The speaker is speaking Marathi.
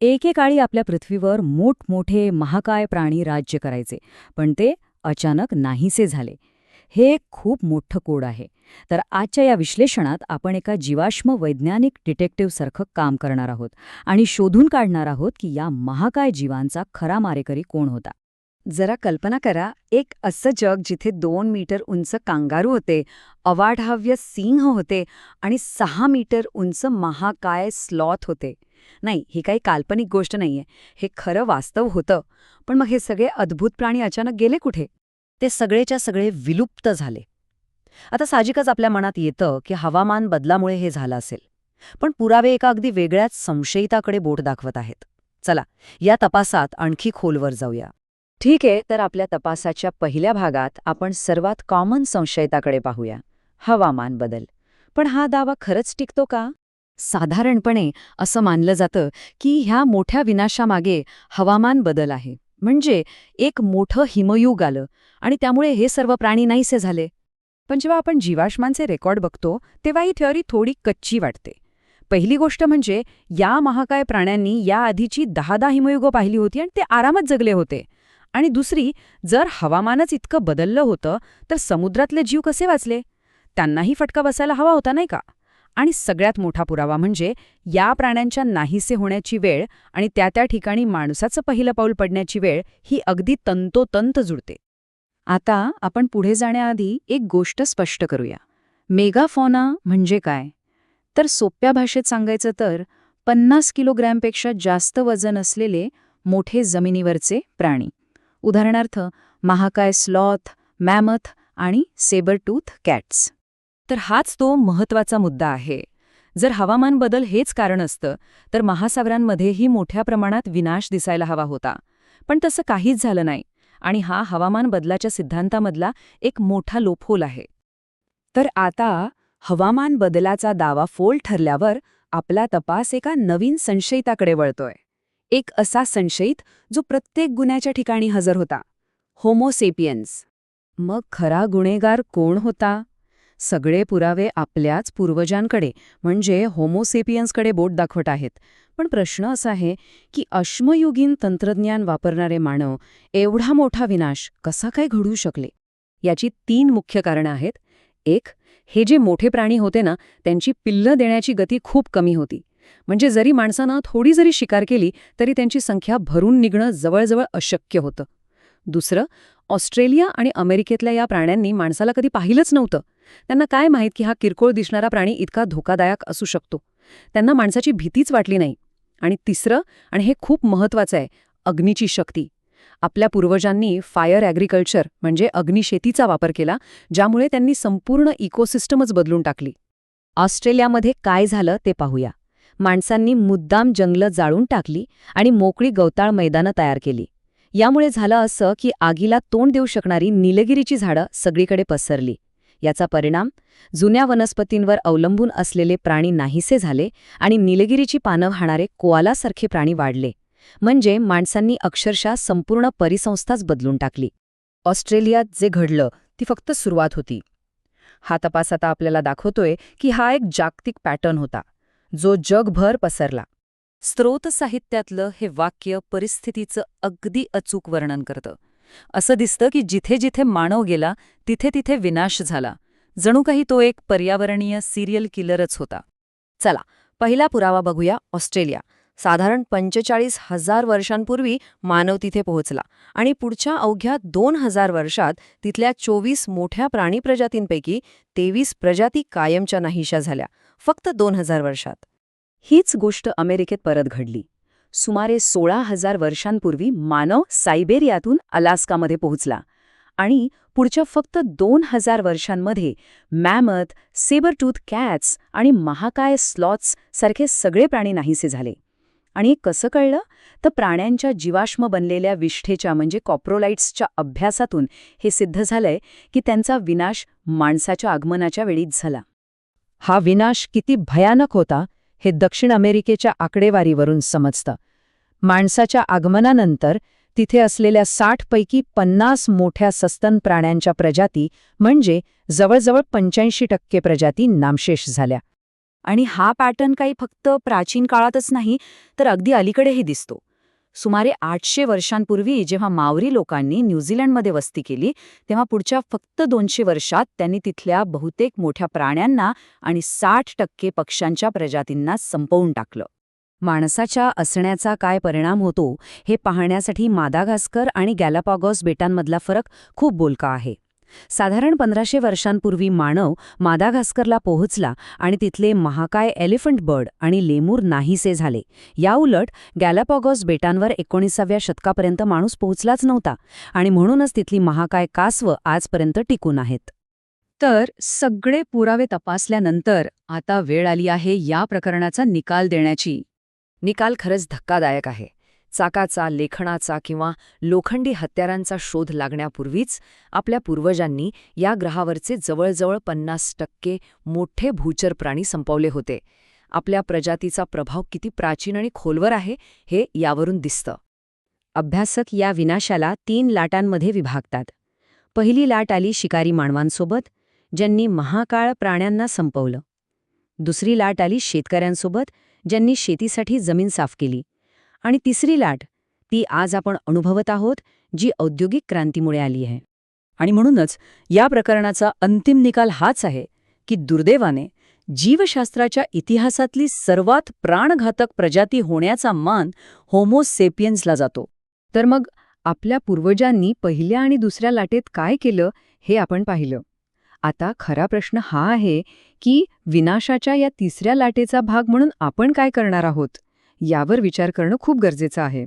एकेकाळी आपल्या पृथ्वीवर मोठमोठे महाकाय प्राणी राज्य करायचे, पण ते अचानक नाहीसे झाले. हे एक खूप मोठं कोड आहे. तर आजच्या या विश्लेषणात आपण एका जीवाश्म वैज्ञानिक डिटेक्टिव्हसारखं काम करणार आहोत आणि शोधून काढणार आहोत की या महाकाय जीवांचा खरा मारेकरी कोण होता. जरा कल्पना करा, एक असं जग जिथे 2 मीटर उंच कांगारू होते, अवाढव्य सिंह होते आणि 6 मीटर उंच महाकाय स्लॉथ होते. नाही, ही काही काल्पनिक गोष्ट नाहीये. हे खरं वास्तव होतं. पण मग हे सगळे अद्भुत प्राणी अचानक गेले कुठे? ते सगळेच्या सगळे विलुप्त झाले. आता साहजिकच आपल्या मनात येतं की हवामान बदलामुळे हे झालं असेल. पण पुरावे एका अगदी वेगळ्याच संशयिताकडे बोट दाखवत आहेत. चला, या तपासात आणखी खोलवर जाऊया. ठीक आहे, तर आपल्या तपासाच्या पहिल्या भागात आपण सर्वात कॉमन संशयिताकडे पाहूया, हवामान बदल. पण हा दावा खरंच टिकतो का? साधारणपणे असं मानलं जातं की ह्या मोठ्या विनाशामागे हवामान बदल आहे. म्हणजे एक मोठं हिमयुग आलं आणि त्यामुळे हे सर्व प्राणी नाहीसे झाले. पण जेव्हा आपण जीवाश्मांचे रेकॉर्ड बघतो तेव्हा ही थिअरी थोडी कच्ची वाटते. पहिली गोष्ट म्हणजे या महाकाय प्राण्यांनी याआधीची 10 हिमयुगं पाहिली होती आणि ते आरामात जगले होते. आणि दुसरी, जर हवामानच इतकं बदललं होतं तर समुद्रातले जीव कसे वाचले? त्यांनाही फटका बसायला हवा होता, नाही का? आणि सगळ्यात मोठा पुरावा म्हणजे या प्राण्यांच्या नाहीसे होण्याची वेळ आणि त्या ठिकाणी माणसाचं पहिलं पाऊल पडण्याची वेळ ही अगदी तंतोतंत जुळते. आता आपण पुढे जाण्याआधी एक गोष्ट स्पष्ट करूया. मेगाफॉना म्हणजे काय? तर सोप्या भाषेत सांगायचं तर 50 किलोग्रॅमपेक्षा जास्त वजन असलेले मोठे जमिनीवरचे प्राणी. उदाहरणार्थ महाकाय स्लॉथ, मॅमथ आणि सेबरटूथ कॅट्स. तर हाच तो महत्त्वाचा मुद्दा आहे. जर हवामान बदल हेच कारण असतं तर महासागरांमध्येही मोठ्या प्रमाणात विनाश दिसायला हवा होता. पण तसं काहीच झालं नाही आणि हा हवामान बदलाच्या सिद्धांतामधला एक मोठा लोपहोल आहे. तर आता हवामान बदलाचा दावा फोल ठरल्यावर आपला तपास एका नवीन संशयिताकडे वळतोय. एक असा संशयित जो प्रत्येक गुन्ह्याच्या ठिकाणी हजर होता, होमोसेपियन्स. मग खरा गुन्हेगार कोण होता? सगळे पुरावे आपल्याच पूर्वजांकडे म्हणजे होमोसेपियन्सकडे बोट दाखवत आहेत. पण प्रश्न असा आहे की अश्मयुगीन तंत्रज्ञान वापरणारे मानव एवढा मोठा विनाश कसा काय घडवू शकले? याची 3 मुख्य कारणं आहेत. एक, हे जे मोठे प्राणी होते ना, त्यांची पिल्लं देण्याची गती खूप कमी होती. म्हणजे जरी माणसानं थोडी जरी शिकार केली तरी त्यांची संख्या भरून निघणं जवळजवळ अशक्य होतं. दुसरं, ऑस्ट्रेलिया आणि अमेरिकेतल्या या प्राण्यांनी माणसाला कधी पाहिलंच नव्हतं. त्यांना काय माहीत की हा किरकोळ दिसणारा प्राणी इतका धोकादायक असू शकतो. त्यांना माणसाची भीतीच वाटली नाही. आणि तिसरं, आणि हे खूप महत्त्वाचं आहे, अग्नीची शक्ती. आपल्या पूर्वजांनी फायर ॲग्रिकल्चर म्हणजे अग्निशेतीचा वापर केला, ज्यामुळे त्यांनी संपूर्ण इकोसिस्टमच बदलून टाकली. ऑस्ट्रेलियामध्ये काय झालं ते पाहूया. माणसांनी मुद्दाम जंगलं जाळून टाकली आणि मोकळी गवताळ मैदानं तयार केली. यामुळे झालं असं की आगीला तोंड देऊ शकणारी निलगिरीची झाडं सगळीकडे पसरली. याचा परिणाम, जुन्या वनस्पतींवर अवलंबून असलेले प्राणी नाहीसे झाले आणि निलगिरीची पानं खाणारे कोआलासारखे प्राणी वाढले. म्हणजे माणसांनी अक्षरशः संपूर्ण परिसंस्थाच बदलून टाकली. ऑस्ट्रेलियात जे घडलं ती फक्त सुरुवात होती. हा तपास आता आपल्याला दाखवतोय की हा एक जागतिक पॅटर्न होता जो जगभर पसरला. स्त्रोत साहित्यातलं हे वाक्य परिस्थितीचं अगदी अचूक वर्णन करतं. असं दिसतं की जिथे जिथे मानव गेला तिथे तिथे विनाश झाला. जणू काही तो एक पर्यावरणीय सिरियल किलरच होता. चला, पहिला पुरावा बघूया. ऑस्ट्रेलिया. साधारण 45,000 वर्षांपूर्वी मानव तिथे पोहोचला आणि पुढच्या अवघ्या 2,000 वर्षात तिथल्या 24 मोठ्या प्राणी प्रजातींपैकी 23 प्रजाती कायमच्या नाहीशा झाल्या, फक्त 2,000 वर्षात. हीच गोष्ट अमेरिकेत परत घडली. सुमारे 16,000 वर्षांपूर्वी मानव सायबेरियातून अलास्कामध्ये पोहोचला आणि पुढच्या फक्त 2,000 वर्षांमध्ये मॅमथ, सेबरटूथ कॅट्स आणि महाकाय स्लॉथ्स सारखे सगळे प्राणी नाहीसे झाले. आणि कसं कळलं? तर प्राण्यांच्या जीवाश्म बनलेल्या विष्ठेच्या म्हणजे कॉप्रोलाइट्सच्या अभ्यासातून हे सिद्ध झालंय की त्यांचा विनाश माणसाच्या आगमनाच्या वेळीच झाला. हा विनाश किती भयानक होता हे दक्षिण अमेरिकेच्या आकडेवारीवरून समजतं. माणसाच्या आगमनानंतर तिथे असलेल्या 60 पैकी 50 मोठ्या सस्तन प्राण्यांच्या प्रजाती म्हणजे जवळजवळ 85% प्रजाती नामशेष झाल्या. आणि हा पॅटर्न काही फक्त प्राचीन काळातच नाही तर अगदी अलीकडेही दिसतो. सुमारे 800 वर्षांपूर्वी जेव्हा मावरी लोकांनी न्यूझीलंडमध्ये वस्ती केली तेव्हा पुढच्या फक्त 200 वर्षात त्यांनी तिथल्या बहुतेक मोठ्या प्राण्यांना आणि 60% पक्ष्यांच्या प्रजातींना संपवून टाकलं. माणसाच्या असण्याचा काय परिणाम होतो हे पाहण्यासाठी मादागास्कर आणि गॅलापागोस बेटांमधला फरक खूप बोलका आहे. साधारण 1500 वर्षांपूर्वी मानव मादागास्करला पोहोचला आणि तिथले महाकाय एलिफंट बर्ड आणि लेमूर नाहीसे झाले. याउलट गॅलापागोस बेटांवर 19व्या शतकापर्यंत माणूस पोहोचलाच नव्हता आणि म्हणूनच तिथली महाकाय कासवं आजपर्यंत टिकून आहेत. तर सगळे पुरावे तपासल्यानंतर आता वेळ आली आहे या प्रकरणाचा निकाल देण्याची. निकाल खरंच धक्कादायक आहे. चाकाचा, लेखनाचा किंवा लोखंडी हत्यारांचा शोध लागण्यापूर्वीच आपल्या पूर्वजांनी या ग्रहावरचे जवळजवळ 50% मोठे भूचर प्राणी संपवले होते. आपल्या प्रजातीचा प्रभाव किती प्राचीन आणि खोलवर आहे हे यावरून दिसतं. अभ्यासक या विनाशाला 3 लाटांमध्ये विभागतात. पहिली लाट आली शिकारी मानवांसोबत, ज्यांनी महाकाय प्राण्यांना संपवलं. दुसरी लाट आली शेतकऱ्यांसोबत, ज्यांनी शेतीसाठी जमीन साफ केली. आणि तिसरी लाट, ती आज आपण अनुभवत आहोत, जी औद्योगिक क्रांतीमुळे आली आहे. आणि म्हणूनच या प्रकरणाचा अंतिम निकाल हाच आहे की दुर्दैवाने जीवशास्त्राच्या इतिहासातली सर्वात प्राणघातक प्रजाती होण्याचा मान होमो सेपियन्सला जातो. तर मग आपल्या पूर्वजांनी पहिल्या आणि दुसऱ्या लाटेत काय केलं हे आपण पाहिलं. आता खरा प्रश्न हा आहे की विनाशाच्या या तिसऱ्या लाटेचा भाग म्हणून आपण काय करणार आहोत यावर विचार करणं खूप गरजेचं आहे.